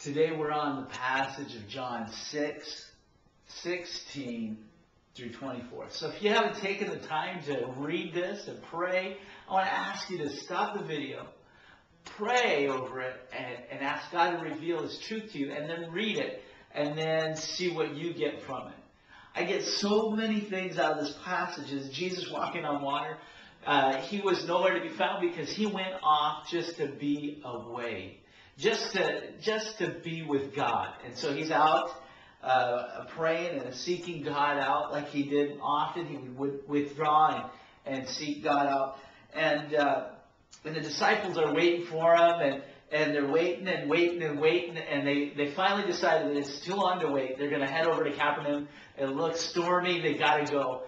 Today we're on the passage of John 6:16 through 24. So if you haven't taken the time to read this and pray, I want to ask you to stop the video, pray over it, and ask God to reveal His truth to you, and then read it, and then see what you get from it. I get so many things out of this passage. As Jesus walking on water, He was nowhere to be found because He went off just to be away. Just to be with God. And so He's out praying and seeking God out like He did often. He would withdraw and seek God out. And the disciples are waiting for Him, and they're waiting and waiting and waiting, and they finally decided that it's too long to wait. They're going to head over to Capernaum. It looks stormy. They got to go.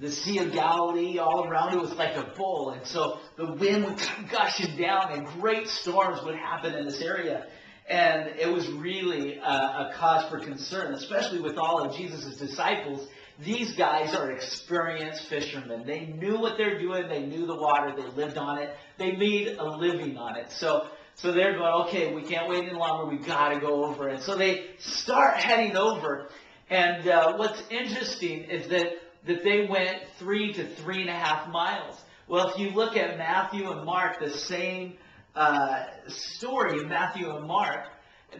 The Sea of Galilee, all around it was like a bowl. And so the wind would come gushing down and great storms would happen in this area. And it was really a cause for concern, especially with all of Jesus' disciples. These guys are experienced fishermen. They knew what they're doing. They knew the water. They lived on it. They made a living on it. So they're going, okay, we can't wait any longer. We've got to go over. And so they start heading over. And what's interesting is that they went 3 to 3.5 miles. Well, if you look at Matthew and Mark, the same story in Matthew and Mark,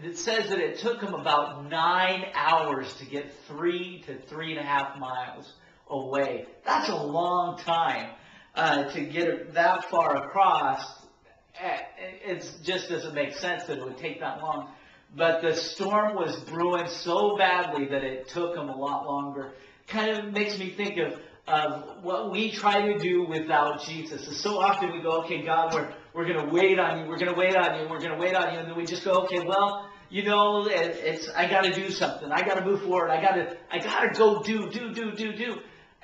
it says that it took them about 9 hours to get 3 to 3.5 miles away. That's a long time to get that far across. It just doesn't make sense that it would take that long. But the storm was brewing so badly that it took them a lot longer. Kind of makes me think of what we try to do without Jesus. And so often we go, okay, God, we're going to wait on you. We're going to wait on you. We're going to wait on you. And then we just go, okay, well, you know, I got to do something. I got to move forward. I got to go do.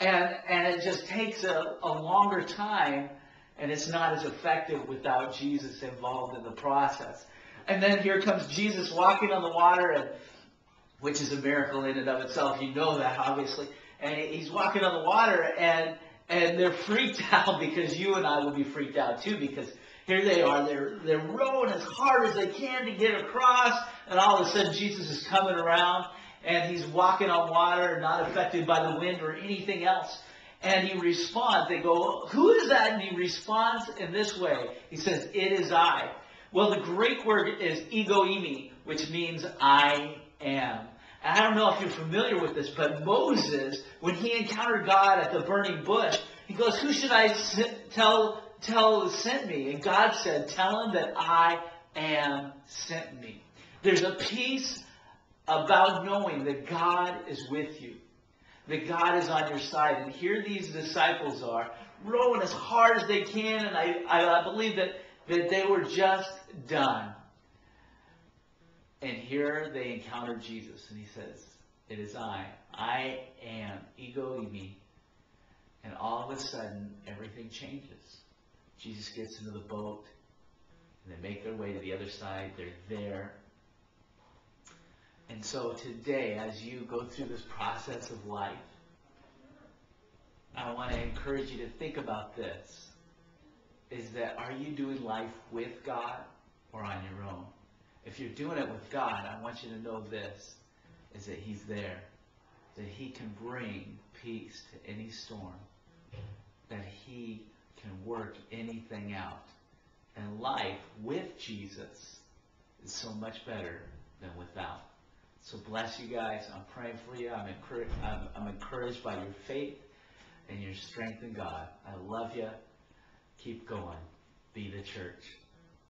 And it just takes a longer time, and it's not as effective without Jesus involved in the process. And then here comes Jesus walking on the water, which is a miracle in and of itself. You know that, obviously. And He's walking on the water, and they're freaked out, because you and I will be freaked out too, because here they are. They're rowing as hard as they can to get across, and all of a sudden Jesus is coming around, and He's walking on water, not affected by the wind or anything else. And He responds. They go, who is that? And He responds in this way. He says, it is I. Well, the Greek word is ego eimi, which means I am. And I don't know if you're familiar with this, but Moses, when he encountered God at the burning bush, he goes, who should I tell sent me? And God said, tell him that I am sent me. There's a peace about knowing that God is with you, that God is on your side. And here these disciples are, rowing as hard as they can, and I believe that they were just done. And here they encounter Jesus, and He says, it is I am, ego eimi. And all of a sudden, everything changes. Jesus gets into the boat, and they make their way to the other side. They're there. And so today, as you go through this process of life, I want to encourage you to think about this. Is that, are you doing life with God or on your own? If you're doing it with God, I want you to know this, is that He's there, that He can bring peace to any storm, that He can work anything out. And life with Jesus is so much better than without. So bless you guys. I'm praying for you. I'm encouraged by your faith and your strength in God. I love you. Keep going. Be the church.